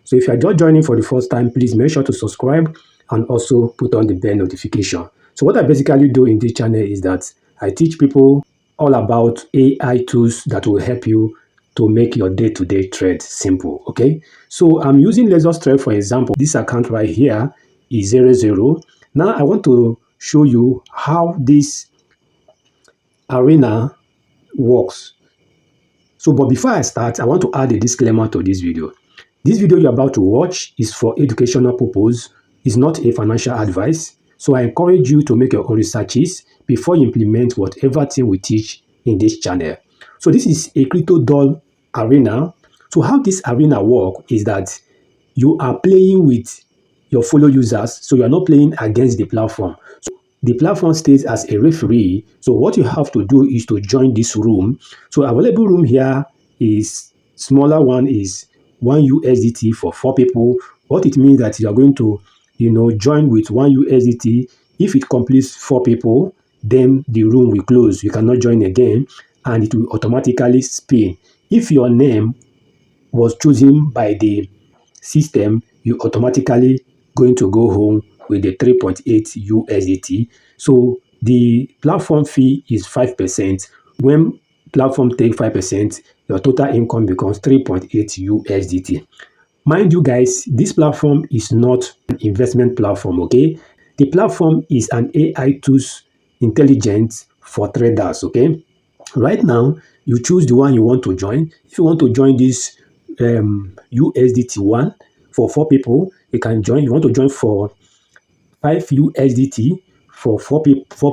So if you are just joining for the first time, please make sure to subscribe and also put on the bell notification. So what I basically do in this channel is that I teach people all about AI tools that will help you to make your day-to-day trade simple. Okay, so I'm using NexusTrade for example. This account right here is 00. Now I want to show you how this arena works. So, but before I start, I want to add a disclaimer to this video. This video you're about to watch is for educational purpose. It's not a financial advice. So I encourage you to make your own researches before you implement whatever thing we teach in this channel. So this is a Crypto Duel Arena. So how this arena work is that you are playing with your fellow users. So you are not playing against the platform. So the platform stays as a referee. So what you have to do is to join this room. So available room here is smaller one is 1 USDT for 4 people. What it means that you are going to, join with 1 USDT. If it completes 4 people, then the room will close. You cannot join again, and it will automatically spin. If your name was chosen by the system, you automatically going to go home with the 3.8 USDT. So the platform fee is 5%. When platform take 5%, your total income becomes 3.8 USDT. Mind you guys, this platform is not an investment platform, okay? The platform is an AI tools intelligence for traders, okay? Right now, you choose the one you want to join. If you want to join this USDT one for 4 people, you can join. You want to join for 5 USDT for 4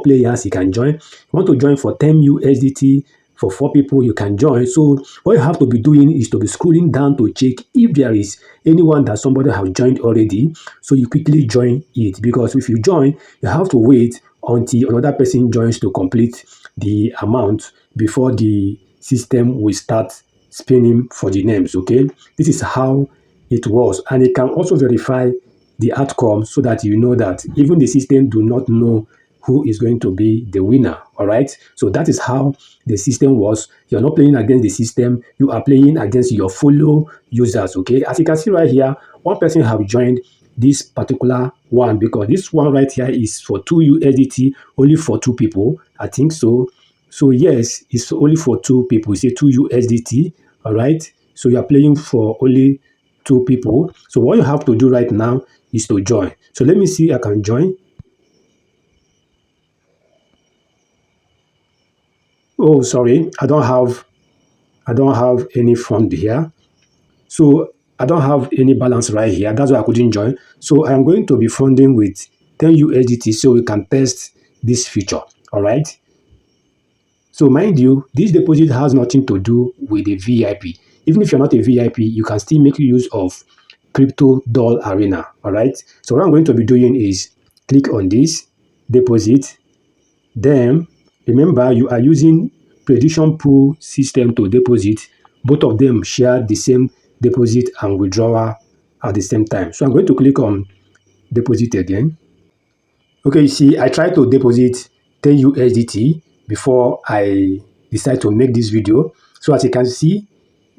players, you can join. You want to join for 10 USDT for 4 people, you can join. So what you have to be doing is to be scrolling down to check if there is anyone that somebody has joined already. So you quickly join it, because if you join, you have to wait until another person joins to complete the amount before the system will start spinning for the names. Okay, this is how it was, and it can also verify the outcome so that you know that even the system do not know who is going to be the winner. All right, so that is how the system was. You're not playing against the system, you are playing against your fellow users. Okay, as you can see right here, one person have joined this particular one, because this one right here is for 2 USDT, only for 2 people, I think so. So yes, it's only for 2 people. Say 2 USDT. All right, so you are playing for only 2 people. So what you have to do right now is to join. So let me see, I can join. Oh, sorry, I don't have any fund here. So I don't have any balance right here. That's why I couldn't join. So I'm going to be funding with 10 USDT so we can test this feature. All right. So mind you, this deposit has nothing to do with a VIP. Even if you're not a VIP, you can still make use of Crypto Duel Arena. All right. So what I'm going to be doing is click on this deposit. Then remember, you are using prediction pool system to deposit. Both of them share the same deposit and withdrawal at the same time. So I'm going to click on deposit again. Okay, you see, I tried to deposit 10 USDT before I decide to make this video. So as you can see,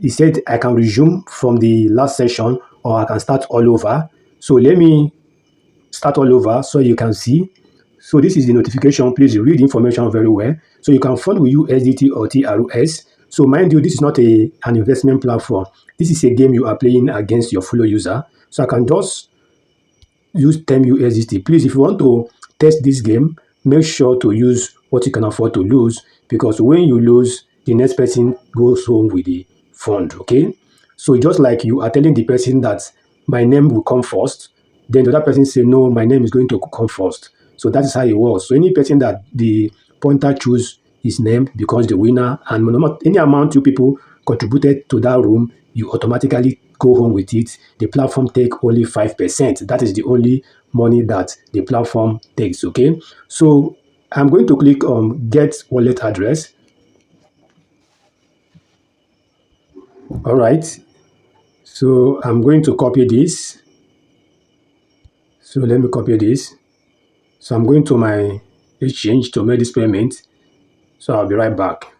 it said I can resume from the last session or I can start all over. So let me start all over so you can see. So this is the notification. Please read the information very well. So you can fund with USDT or TRS. So mind you, this is not an investment platform. This is a game you are playing against your fellow user. So I can just use 10 USDT. Please, if you want to test this game, make sure to use what you can afford to lose, because when you lose, the next person goes home with the fund. Okay, so just like you are telling the person that my name will come first, then the other person say no, my name is going to come first. So that is how it was. So any person that the pointer choose his name becomes the winner, and no matter any amount you people contributed to that room, you automatically go home with it. The platform take only 5%. That is the only money that the platform takes. Okay, so I'm going to click on get wallet address. All right, so I'm going to copy this. So let me copy this. So I'm going to my exchange to make this payment. So I'll be right back.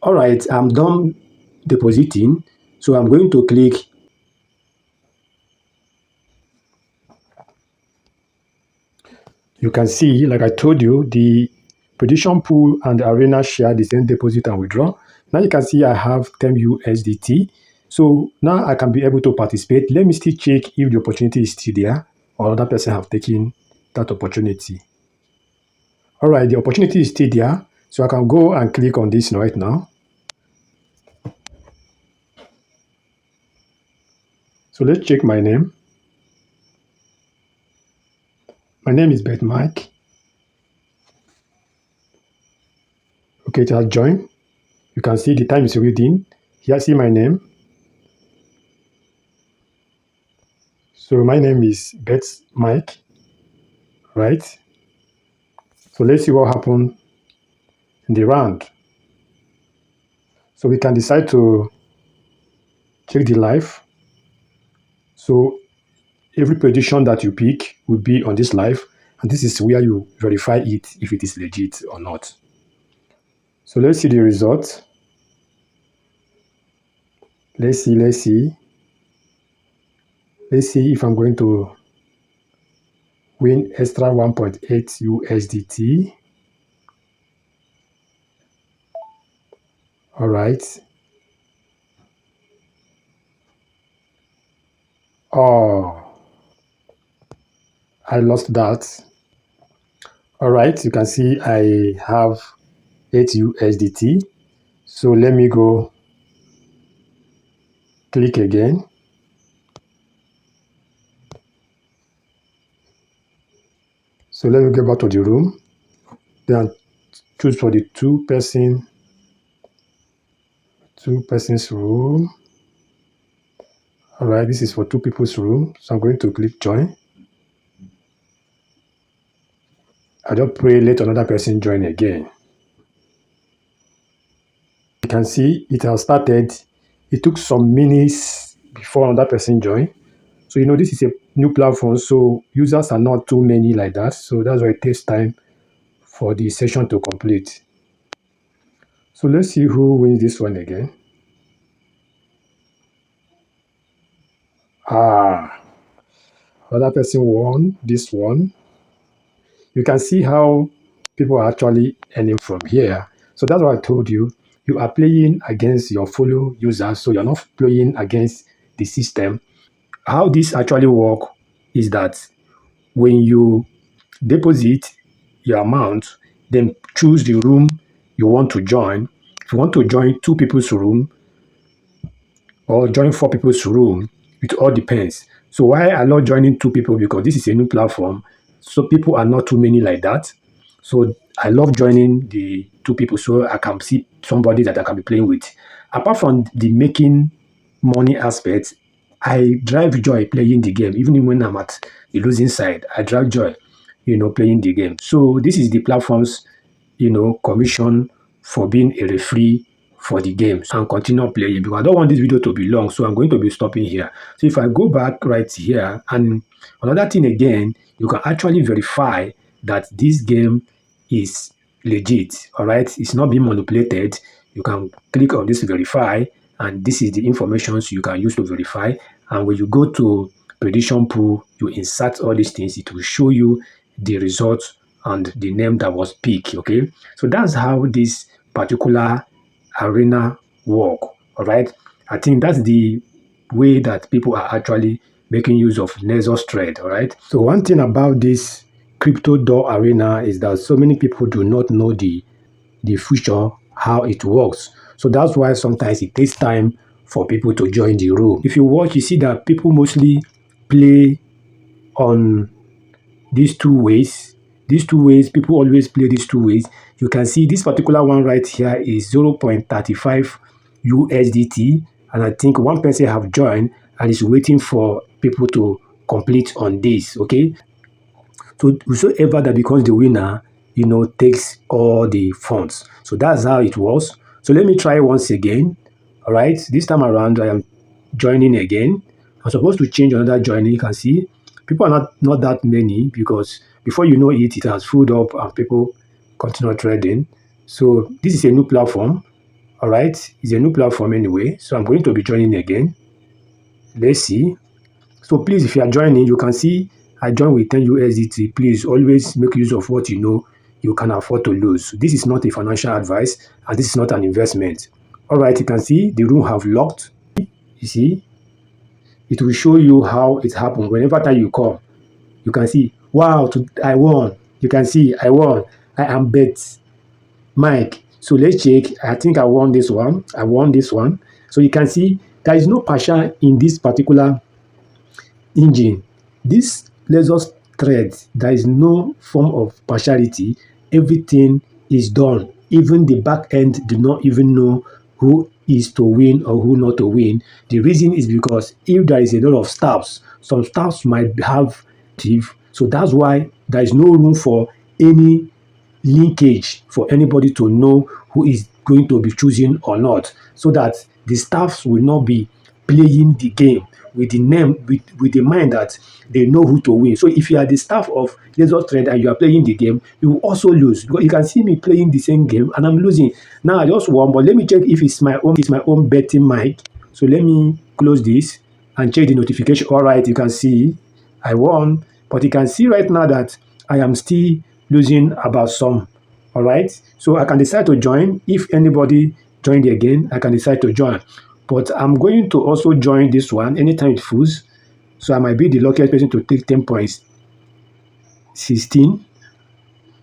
All right, I'm done depositing. So I'm going to click. You can see, like I told you, the prediction pool and the arena share the same deposit and withdraw. Now you can see I have 10 USDT. So now I can be able to participate. Let me still check if the opportunity is still there or another person have taken that opportunity. All right, the opportunity is still there. So I can go and click on this right now. So let's check my name. My name is Bet Mike. Okay, just join. You can see the time is reading. Here, see my name. So my name is Bet Mike, right? So let's see what happened in the round. So we can decide to check the live. So every prediction that you pick will be on this live, and this is where you verify it if it is legit or not. So let's see the result. Let's see. Let's see if I'm going to win extra 1.8 USDT. All right. Oh, I lost that. All right, you can see I have 8 USDT. So let me go click again. So let me go back to the room. Then choose for the two persons room. All right, this is for two people's room. So I'm going to click join. I just pray let another person join again. You can see it has started. It took some minutes before another person joined. So this is a new platform, so users are not too many like that. So that's why it takes time for the session to complete. So let's see who wins this one again. Another person won this one. You can see how people are actually earning from here. So that's what I told you. You are playing against your fellow users, so you're not playing against the system. How this actually works is that when you deposit your amount, then choose the room you want to join. If you want to join two people's room or join four people's room, it all depends. So why I love joining two people? Because this is a new platform, so people are not too many like that. So I love joining the two people so I can see somebody that I can be playing with. Apart from the making money aspect, I drive joy playing the game. Even when I'm at the losing side, I drive joy, playing the game. So this is the platform's, commission for being a referee for the games and continue playing because I don't want this video to be long, so I'm going to be stopping here. So if I go back right here, and another thing again, you can actually verify that this game is legit. All right, it's not being manipulated. You can click on this verify, and this is the information you can use to verify. And when you go to prediction pool, you insert all these things, it will show you the results and the name that was picked. Okay, so that's how this particular arena work. All right, I think that's the way that people are actually making use of NexusTrade. All right, so one thing about this Crypto Duel Arena is that so many people do not know the future, how it works. So that's why sometimes it takes time for people to join the room. If you watch, you see that people mostly play on these two ways. These two ways, people always play these two ways. You can see this particular one right here is 0.35 USDT. And I think one person have joined and is waiting for people to complete on this. Okay. So whosoever that becomes the winner, takes all the funds. So that's how it was. So let me try once again. All right. This time around, I am joining again. I'm supposed to change another joining. You can see people are not that many because before you know it, it has filled up and people continue trading. So this is a new platform. All right, it's a new platform anyway, so I'm going to be joining again. Let's see. So please, if you are joining, you can see I joined with 10 USDT. Please always make use of what you know you can afford to lose. This is not a financial advice, and this is not an investment. All right, you can see the room have locked. You see, it will show you how it happened. Whenever time you come, you can see, wow, I won. You can see I won. I am bet Mike. So let's check. I think I won this one. I won this one. So you can see there is no partial in this particular engine. This Lexus thread, there is no form of partiality. Everything is done. Even the back end do not even know who is to win or who not to win. The reason is because if there is a lot of staffs, some staffs might have thief. So that's why there is no room for any linkage for anybody to know who is going to be choosing or not, so that the staffs will not be playing the game with the name with the mind that they know who to win. So if you are the staff of NexusTrade and you are playing the game, you will also lose, because you can see me playing the same game and I'm losing. Now I just won, but let me check if it's my own betting mic. So let me close this and check the notification. All right, you can see I won, but you can see right now that I am still losing about some. All right, so I can decide to join. If anybody joined again, I can decide to join, but I'm going to also join this one anytime it fools. So I might be the luckiest person to take 10.16.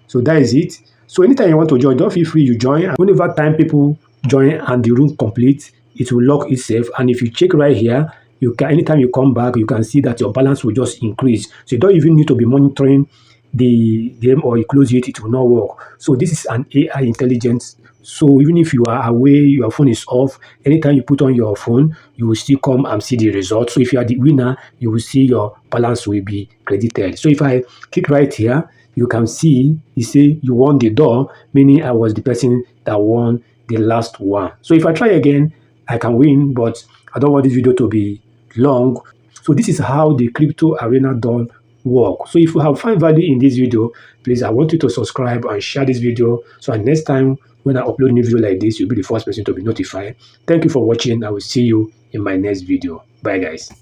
So that is it. So anytime you want to join, don't feel free, you join. And whenever time people join and the room complete, it will lock itself. And if you check right here, you can, anytime you come back, you can see that your balance will just increase. So you don't even need to be monitoring the game, or you close it, it will not work. So this is an AI intelligence. So even if you are away, your phone is off, anytime you put on your phone, you will still come and see the result. So if you are the winner, you will see your balance will be credited. So if I click right here, you can see you say you won the door, meaning I was the person that won the last one. So if I try again, I can win, but I don't want this video to be long. So this is how the crypto arena done work. So if you have found value in this video, please, I want you to subscribe and share this video, so next time when I upload a new video like this, you'll be the first person to be notified. Thank you for watching. I will see you in my next video. Bye guys.